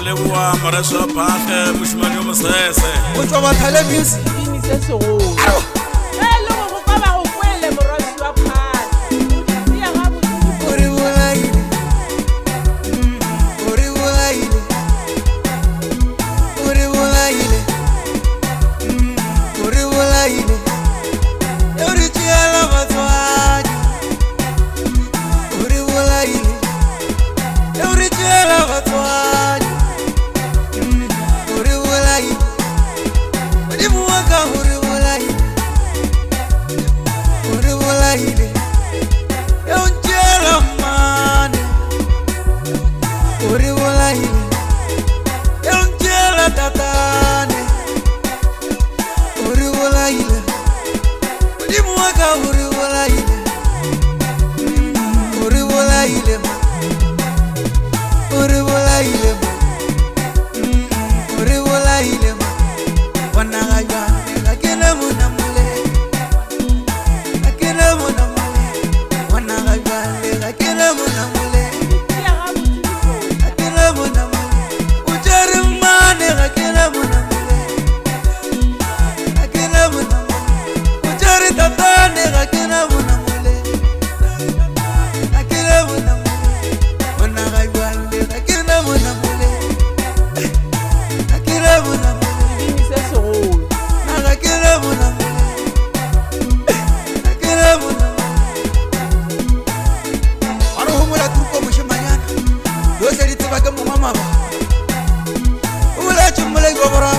leboa Moreso Page moshimane o mosese o tswa bathale music Ini se segolo. Le go ka ba go kwele morwasi wa phate. O di ya ga botse. ore bolaile ore bolaile ore bolaile ore bolaile ore tshela batswadi ore bolaile ore tshela batswadi ore bolaile di bua ka ore bolaile ore bolaile yo tshela mane ore bolaile yo tshela tatane ore bolaile di bua ka ore bolaile ore bolaile ma ore bolaile ma ore bolaile ma wana ga jwa ga kena mona mole ga kena mona mole wana ga jwa ga kena mona mole Di ya ga botse. ga kena mona mole o tsere mane ga kena mona mole ga kena mona mole o tsere tatane ga kena mona mole ga kena mona mole wana ga jwa ga kena mona mole ga kena mona mole Ini se segolo. Nakakela mona mole nakela mona Ano homola truko moshimanyana Yo se di tseba ke mongwa maba O la tshimola go bora